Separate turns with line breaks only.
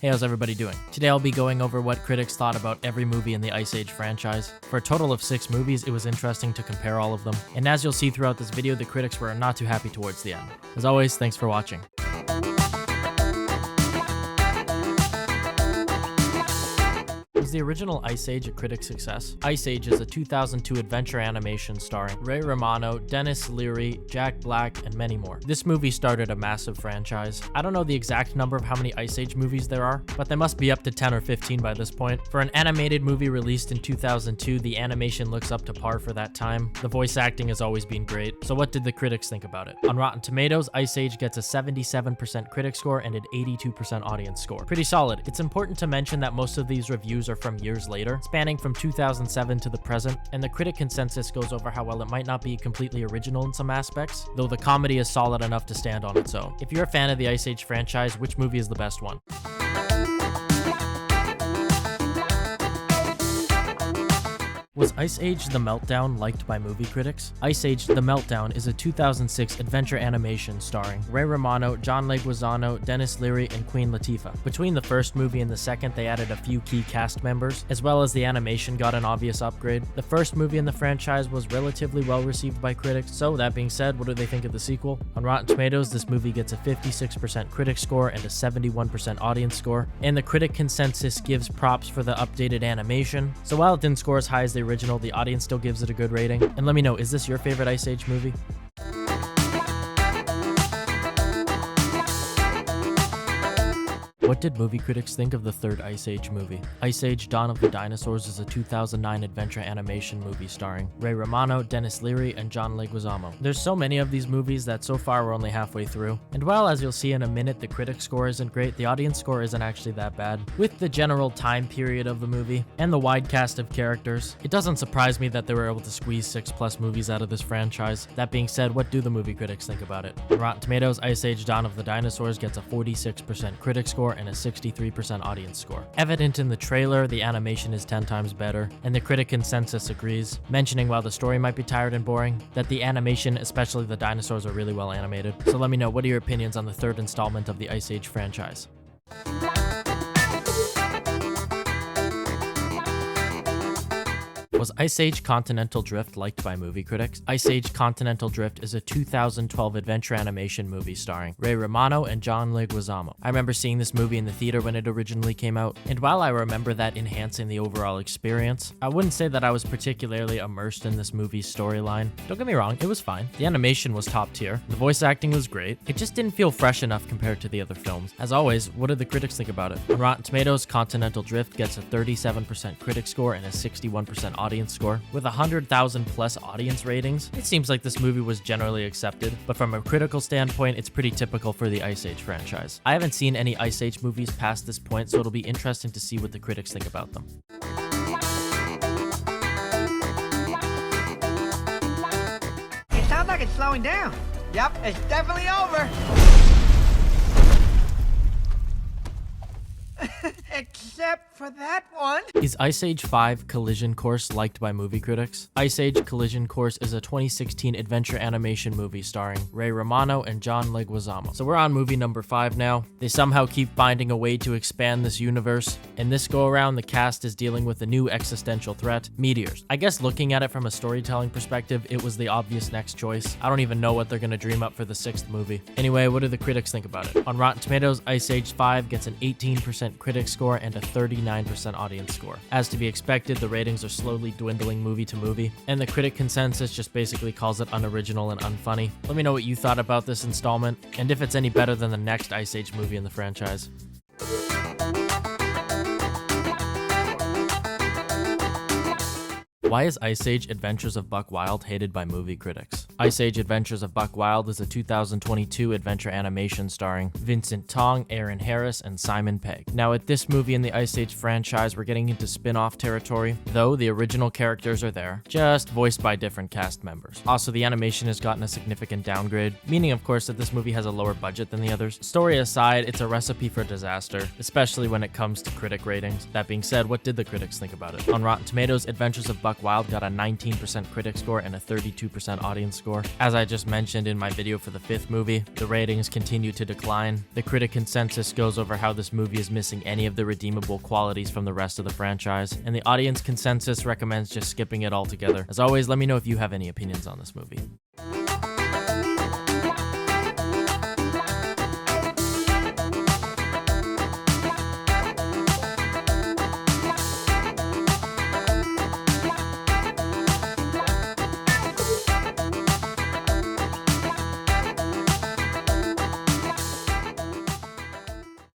Hey, how's everybody doing? Today I'll be going over what critics thought about every movie in the Ice Age franchise. For a total of 6 movies, it was interesting to compare all of them. And as you'll see throughout this video, the critics were not too happy towards the end. As always, thanks for watching. Was the original Ice Age a critic success? Ice Age is a 2002 adventure animation starring Ray Romano, Denis Leary, Jack Black, and many more. This movie started a massive franchise. I don't know the exact number of how many Ice Age movies there are, but they must be up to 10 or 15 by this point. For an animated movie released in 2002, the animation looks up to par for that time. The voice acting has always been great. So what did the critics think about it? On Rotten Tomatoes, Ice Age gets a 77% critic score and an 82% audience score. Pretty solid. It's important to mention that most of these reviews are from years later, spanning from 2007 to the present, and the critic consensus goes over how well it might not be completely original in some aspects, though the comedy is solid enough to stand on its own. If you're a fan of the Ice Age franchise, which movie is the best one? Was Ice Age The Meltdown liked by movie critics? Ice Age The Meltdown is a 2006 adventure animation starring Ray Romano, John Leguizamo, Denis Leary, and Queen Latifah. Between the first movie and the second, they added a few key cast members, as well as the animation got an obvious upgrade. The first movie in the franchise was relatively well received by critics, so that being said, what do they think of the sequel? On Rotten Tomatoes, this movie gets a 56% critic score and a 71% audience score, and the critic consensus gives props for the updated animation. So while it didn't score as high as the original, the audience still gives it a good rating. And let me know, is this your favorite Ice Age movie? What did movie critics think of the third Ice Age movie? Ice Age Dawn of the Dinosaurs is a 2009 adventure animation movie starring Ray Romano, Denis Leary, and John Leguizamo. There's so many of these movies that so far we're only halfway through. And while, as you'll see in a minute, the critic score isn't great, the audience score isn't actually that bad. With the general time period of the movie and the wide cast of characters, it doesn't surprise me that they were able to squeeze 6+ movies out of this franchise. That being said, what do the movie critics think about it? On Rotten Tomatoes, Ice Age Dawn of the Dinosaurs gets a 46% critic score and a 63% audience score. Evident in the trailer, the animation is 10 times better, and the critic consensus agrees, mentioning while the story might be tired and boring, that the animation, especially the dinosaurs, are really well animated. So let me know, what are your opinions on the third installment of the Ice Age franchise? Was Ice Age Continental Drift liked by movie critics? Ice Age Continental Drift is a 2012 adventure animation movie starring Ray Romano and John Leguizamo. I remember seeing this movie in the theater when it originally came out, and while I remember that enhancing the overall experience, I wouldn't say that I was particularly immersed in this movie's storyline. Don't get me wrong, it was fine. The animation was top tier, the voice acting was great, it just didn't feel fresh enough compared to the other films. As always, what did the critics think about it? On Rotten Tomatoes, Continental Drift gets a 37% critic score and a 61% audience score. With 100,000 plus audience ratings, it seems like this movie was generally accepted, but from a critical standpoint, it's pretty typical for the Ice Age franchise. I haven't seen any Ice Age movies past this point, so it'll be interesting to see what the critics think about them.
It sounds like it's slowing down. Yep, it's definitely over. Except for that one.
Is Ice Age 5 Collision Course liked by movie critics? Ice Age Collision Course is a 2016 adventure animation movie starring Ray Romano and John Leguizamo. So we're on movie number 5 now. They somehow keep finding a way to expand this universe, and this go around the cast is dealing with a new existential threat, meteors. I guess looking at it from a storytelling perspective, it was the obvious next choice. I don't even know what they're gonna dream up for the 6th movie. Anyway, what do the critics think about it? On Rotten Tomatoes, Ice Age 5 gets an 18% critic score and a 39% audience score. As to be expected, the ratings are slowly dwindling movie to movie, and the critic consensus just basically calls it unoriginal and unfunny. Let me know what you thought about this installment, and if it's any better than the next Ice Age movie in the franchise. Why is Ice Age Adventures of Buck Wild hated by movie critics? Ice Age Adventures of Buck Wild is a 2022 adventure animation starring Vincent Tong, Aaron Harris, and Simon Pegg. Now, at this movie in the Ice Age franchise, we're getting into spin-off territory, though the original characters are there, just voiced by different cast members. Also, the animation has gotten a significant downgrade, meaning of course that this movie has a lower budget than the others. Story aside, it's a recipe for disaster, especially when it comes to critic ratings. That being said, what did the critics think about it? On Rotten Tomatoes, Adventures of Buck Wild got a 19% critic score and a 32% audience score. As I just mentioned in my video for the 5th movie, the ratings continue to decline. The critic consensus goes over how this movie is missing any of the redeemable qualities from the rest of the franchise, and the audience consensus recommends just skipping it altogether. As always, let me know if you have any opinions on this movie.